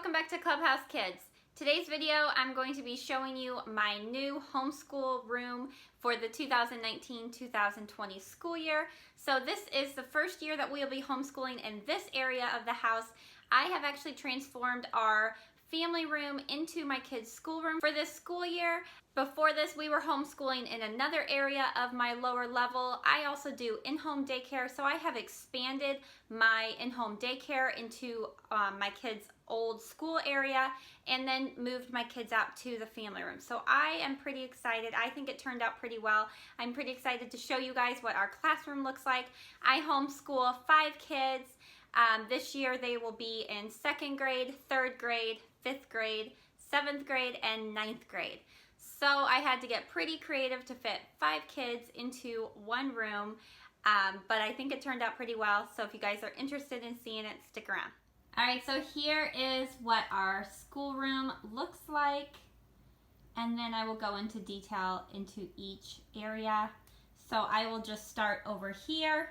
Welcome back to Clubhouse Kids. Today's video I'm going to be showing you my new homeschool room for the 2019-2020 school year. So this is the first year that we'll be homeschooling in this area of the house. I have actually transformed our family room into my kids' schoolroom for this school year. Before this, we were homeschooling in another area of my lower level. I also do in-home daycare, so I have expanded my in-home daycare into my kids' old school area and then moved my kids out to the family room. So I am pretty excited. I think it turned out pretty well. I'm pretty excited to show you guys what our classroom looks like. I homeschool 5 kids. This year they will be in 2nd grade, 3rd grade, 5th grade, 7th grade, and 9th grade. So I had to get pretty creative to fit 5 kids into one room, but I think it turned out pretty well. So if you guys are interested in seeing it, stick around. All right, so here is what our schoolroom looks like, and then I will go into detail into each area. So I will just start over here.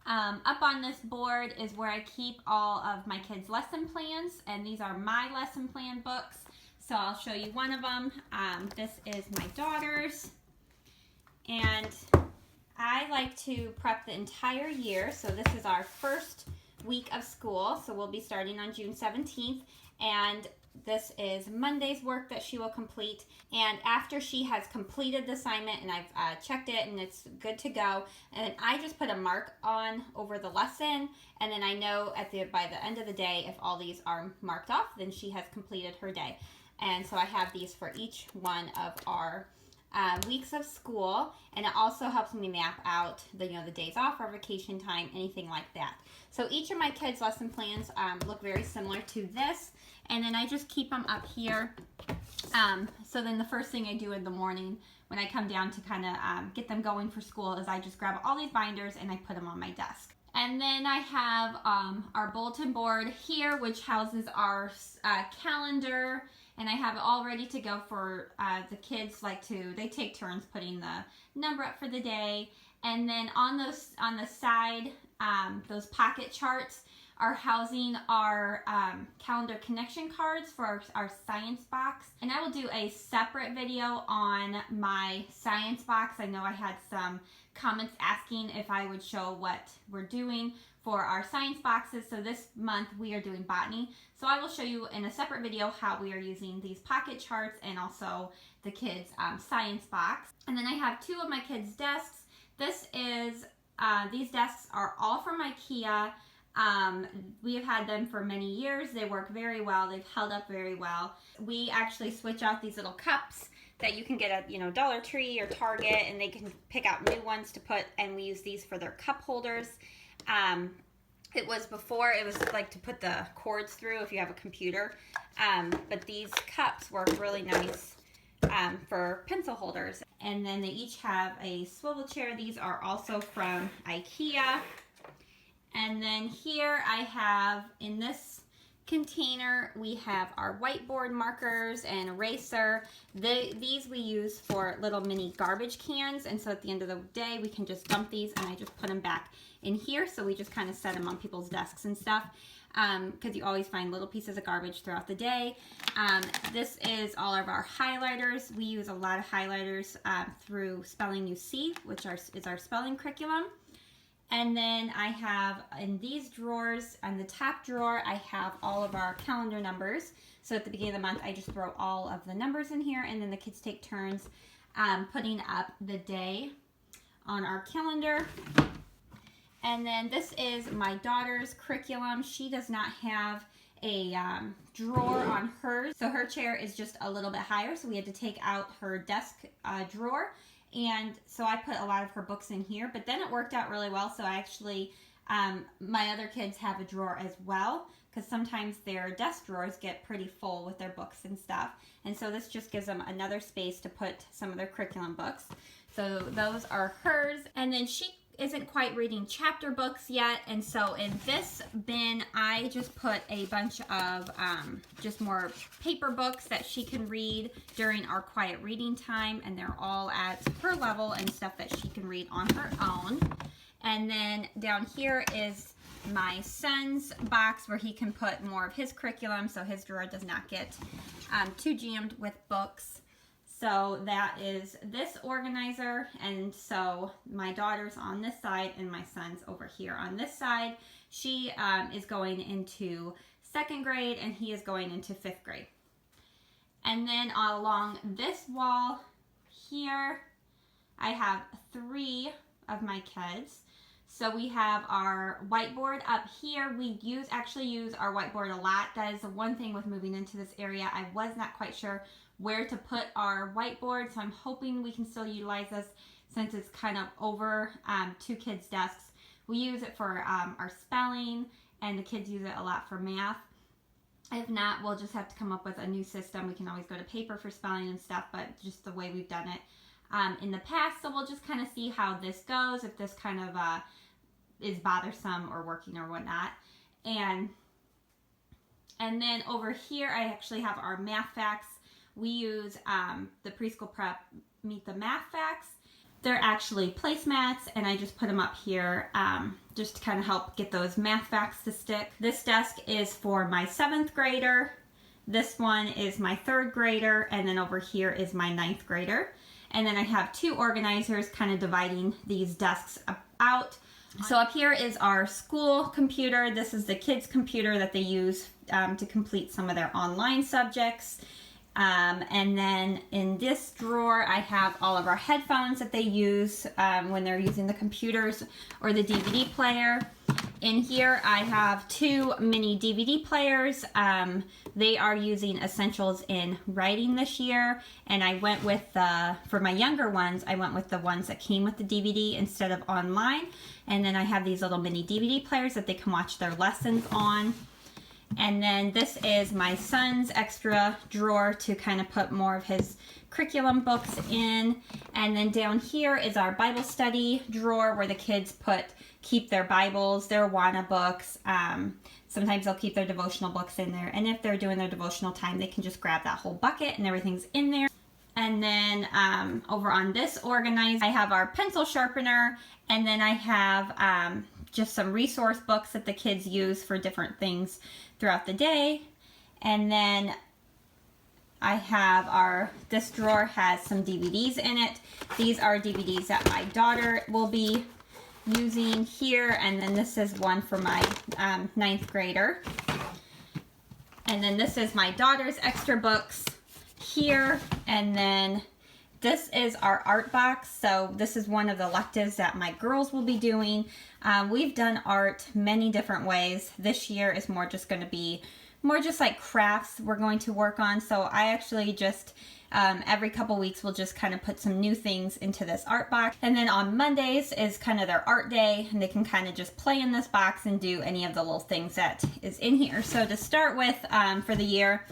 Up on this board is where I keep all of my kids' lesson plans, and these are my lesson plan books. So I'll show you one of them. This is my daughter's, and I like to prep the entire year. So this is our first week of school, so we'll be starting on June 17th, and this is Monday's work that she will complete. And after she has completed the assignment and I've checked it and it's good to go, and I just put a mark on over the lesson, and then I know by the end of the day, if all these are marked off, then she has completed her day. And so I have these for each one of our weeks of school, and it also helps me map out the days off or vacation time, anything like that. So each of my kids' lesson plans look very similar to this, and then I just keep them up here. So then the first thing I do in the morning when I come down to kind of get them going for school is I just grab all these binders and I put them on my desk. And then I have our bulletin board here, which houses our calendar, and I have it all ready to go for the kids. They take turns putting the number up for the day. And then on the side, those pocket charts are housing our calendar connection cards for our science box. And I will do a separate video on my science box. I know I had some comments asking if I would show what we're doing for our science boxes. So this month we are doing botany. So I will show you in a separate video how we are using these pocket charts and also the kids' science box. And then I have 2 of my kids' desks. These desks are all from IKEA. We have had them for many years. They work very well. They've held up very well. We actually switch out these little cups that you can get at Dollar Tree or Target, and they can pick out new ones to put, and we use these for their cup holders. It was like to put the cords through if you have a computer, but these cups work really nice for pencil holders. And then they each have a swivel chair. These are also from IKEA. And then here I have, in this container, we have our whiteboard markers and eraser. These we use for little mini garbage cans, and so at the end of the day we can just dump these, and I just put them back in here. So we just kind of set them on people's desks and stuff, because you always find little pieces of garbage throughout the day. This is all of our highlighters. We use a lot of highlighters through Spelling UC, which is our spelling curriculum. And then I have in these drawers, on the top drawer, I have all of our calendar numbers. So at the beginning of the month, I just throw all of the numbers in here, and then the kids take turns putting up the day on our calendar. And then this is my daughter's curriculum. She does not have a drawer on hers, so her chair is just a little bit higher, so we had to take out her desk drawer. And so I put a lot of her books in here, but then it worked out really well. So I actually, my other kids have a drawer as well, because sometimes their desk drawers get pretty full with their books and stuff. And so this just gives them another space to put some of their curriculum books. So those are hers. And then she isn't quite reading chapter books yet, and so in this bin I just put a bunch of just more paper books that she can read during our quiet reading time, and they're all at her level and stuff that she can read on her own. And then down here is my son's box where he can put more of his curriculum so his drawer does not get too jammed with books. So that is this organizer, and so my daughter's on this side and my son's over here on this side. She is going into 2nd grade and he is going into 5th grade. And then along this wall here, I have 3 of my kids. So we have our whiteboard up here. We actually use our whiteboard a lot. That is the one thing with moving into this area. I was not quite sure where to put our whiteboard, so I'm hoping we can still utilize this since it's kind of over 2 kids' desks. We use it for our spelling, and the kids use it a lot for math. If not, we'll just have to come up with a new system. We can always go to paper for spelling and stuff, but just the way we've done it in the past. So we'll just kind of see how this goes, if this kind of is bothersome or working or whatnot. And then over here, I actually have our math facts. We use the Preschool Prep Meet the Math Facts. They're actually placemats, and I just put them up here just to kind of help get those math facts to stick. This desk is for my 7th grader. This one is my 3rd grader, and then over here is my 9th grader. And then I have 2 organizers kind of dividing these desks out. So up here is our school computer. This is the kids' computer that they use to complete some of their online subjects. And then in this drawer, I have all of our headphones that they use when they're using the computers or the DVD player. In here, I have 2 mini DVD players. They are using Essentials in Writing this year, and I went with for my younger ones, I went with the ones that came with the DVD instead of online. And then I have these little mini DVD players that they can watch their lessons on. And then this is my son's extra drawer to kind of put more of his curriculum books in. And then down here is our Bible study drawer where the kids keep their Bibles, their Awana books. Sometimes they'll keep their devotional books in there. And if they're doing their devotional time, they can just grab that whole bucket and everything's in there. And then over on this organizer, I have our pencil sharpener, and then I have just some resource books that the kids use for different things throughout the day. And then I have this drawer has some DVDs in it. These are DVDs that my daughter will be using here. And then this is one for my 9th grader. And then this is my daughter's extra books here. And then this is our art box. So this is one of the electives that my girls will be doing. We've done art many different ways. This year is more just going to be more just like crafts we're going to work on. So I actually just every couple weeks we'll just kind of put some new things into this art box. And then on Mondays is kind of their art day, and they can kind of just play in this box and do any of the little things that is in here. So to start with for the year,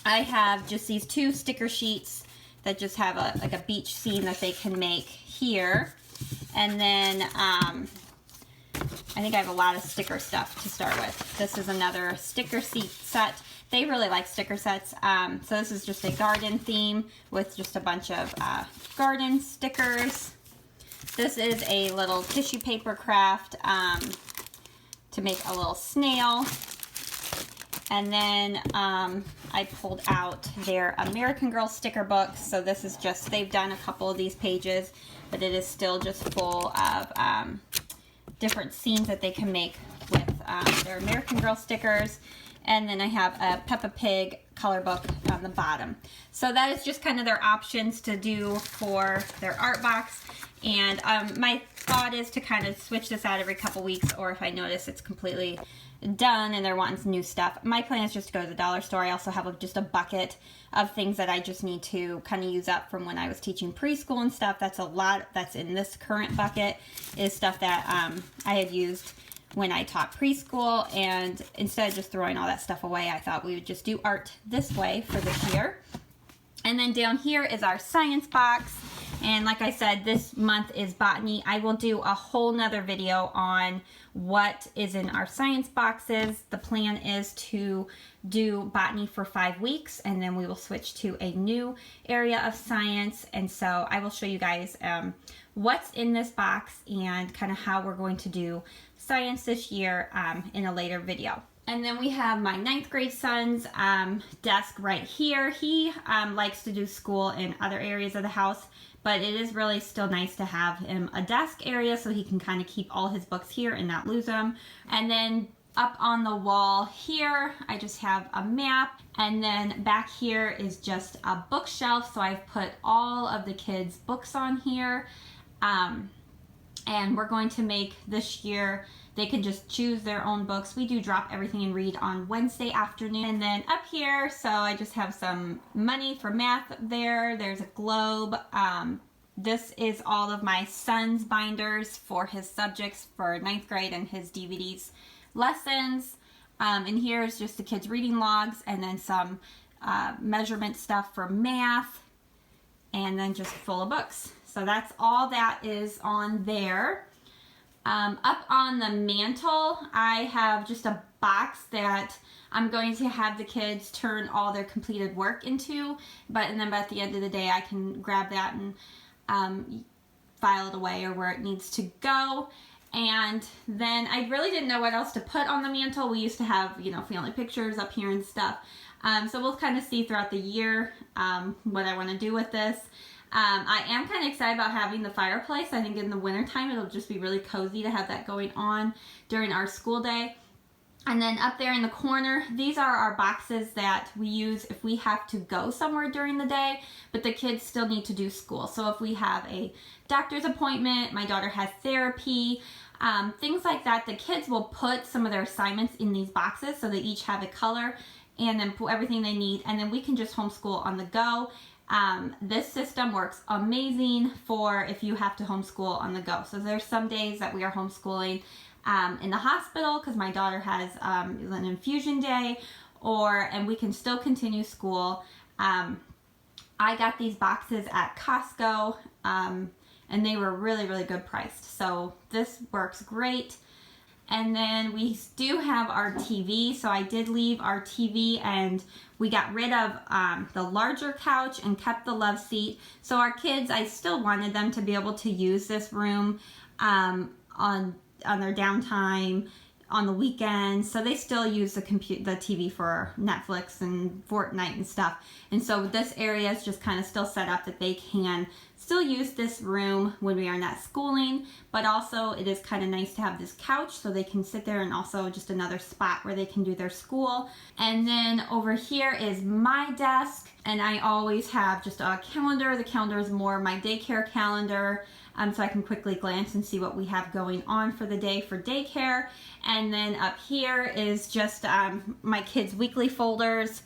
I have just these 2 sticker sheets that just have like a beach scene that they can make here. And then I think I have a lot of sticker stuff to start with. This is another sticker set. They really like sticker sets. So this is just a garden theme with just a bunch of garden stickers. This is a little tissue paper craft to make a little snail. And then I pulled out their American Girl sticker books. So this is just, they've done a couple of these pages, but it is still just full of different scenes that they can make with their American Girl stickers. And then I have a Peppa Pig color book on the bottom. So that is just kind of their options to do for their art box. And my thought is to kind of switch this out every couple weeks, or if I notice it's completely done and they're wanting some new stuff. My plan is just to go to the dollar store. I also have just a bucket of things that I just need to kind of use up from when I was teaching preschool and stuff. That's a lot that's in this current bucket is stuff that I had used when I taught preschool, and instead of just throwing all that stuff away, I thought we would just do art this way for this year. And then down here is our science box. And like I said, this month is botany. I will do a whole nother video on what is in our science boxes. The plan is to do botany for 5 weeks, and then we will switch to a new area of science. And so I will show you guys what's in this box and kind of how we're going to do science this year in a later video. And then we have my 9th grade son's desk right here. He likes to do school in other areas of the house, but it is really still nice to have him a desk area so he can kind of keep all his books here and not lose them. And then up on the wall here, I just have a map, and then back here is just a bookshelf, so I've put all of the kids' books on here. And we're going to make this year, they can just choose their own books. We do drop everything and read on Wednesday afternoon. And then up here, so I just have some money for math there. There's a globe. This is all of my son's binders for his subjects for 9th grade and his DVDs lessons. And here's just the kids' reading logs, and then some measurement stuff for math, and then just full of books. So that's all that is on there. Up on the mantle, I have just a box that I'm going to have the kids turn all their completed work into, but at the end of the day I can grab that and file it away or where it needs to go. And then I really didn't know what else to put on the mantle. We used to have, family pictures up here and stuff. So we'll kind of see throughout the year what I want to do with this. I am kind of excited about having the fireplace. I think in the wintertime it'll just be really cozy to have that going on during our school day. And then up there in the corner, these are our boxes that we use if we have to go somewhere during the day, but the kids still need to do school. So if we have a doctor's appointment, my daughter has therapy, things like that, the kids will put some of their assignments in these boxes so they each have a color and then put everything they need, and then we can just homeschool on the go. This system works amazing for if you have to homeschool on the go. So there's some days that we are homeschooling in the hospital because my daughter has an infusion day, and we can still continue school. I got these boxes at Costco, and they were really, really good priced. So this works great. And then we do have our TV. So I did leave our TV, and we got rid of the larger couch and kept the love seat. So our kids, I still wanted them to be able to use this room on their downtime, on the weekends. So they still use the TV for Netflix and Fortnite and stuff. And so this area is just kind of still set up that they can still use this room when we are not schooling, but also it is kind of nice to have this couch so they can sit there, and also just another spot where they can do their school. And then over here is my desk, and I always have just a calendar. The calendar is more my daycare calendar, so I can quickly glance and see what we have going on for the day for daycare. And then up here is just my kids' weekly folders.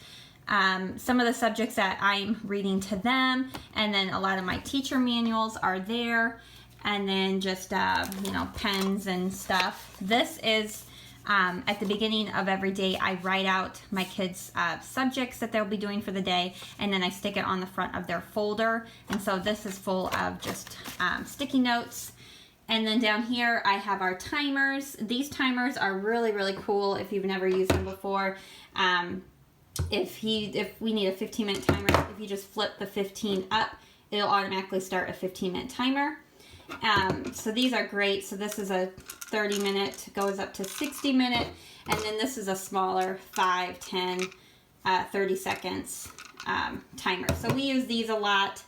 Some of the subjects that I'm reading to them, and then a lot of my teacher manuals are there, and then just pens and stuff. This is at the beginning of every day I write out my kids' subjects that they'll be doing for the day, and then I stick it on the front of their folder. And so this is full of just sticky notes. And then down here I have our timers. These timers are really, really cool if you've never used them before. If we need a 15-minute timer, if you just flip the 15 up, it'll automatically start a 15-minute timer. So these are great. So this is a 30-minute, goes up to 60-minute, and then this is a smaller 5, 10, 30 seconds timer. So we use these a lot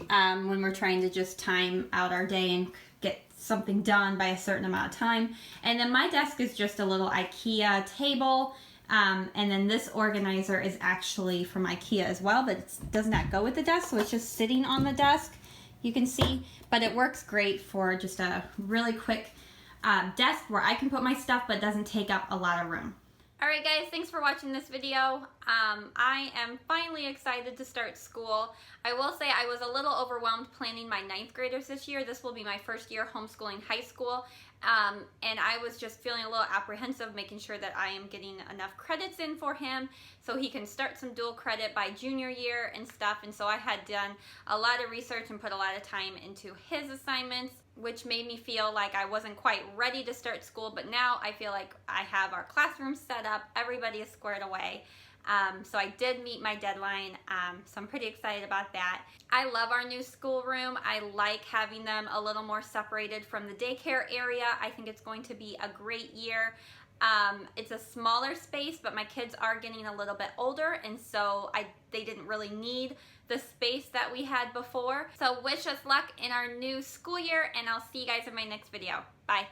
when we're trying to just time out our day and get something done by a certain amount of time. And then my desk is just a little IKEA table. And then this organizer is actually from IKEA as well, but it does not go with the desk, so it's just sitting on the desk, you can see. But it works great for just a really quick desk where I can put my stuff but doesn't take up a lot of room. Alright guys, thanks for watching this video. I am finally excited to start school. I will say I was a little overwhelmed planning my 9th graders this year. This will be my first year homeschooling high school. And I was just feeling a little apprehensive, making sure that I am getting enough credits in for him so he can start some dual credit by junior year and stuff. And so I had done a lot of research and put a lot of time into his assignments, which made me feel like I wasn't quite ready to start school. But now I feel like I have our classroom set up, everybody is squared away. So I did meet my deadline, so I'm pretty excited about that. I love our new schoolroom. I like having them a little more separated from the daycare area. I think it's going to be a great year. It's a smaller space, but my kids are getting a little bit older, and so they didn't really need the space that we had before. So wish us luck in our new school year, and I'll see you guys in my next video. Bye.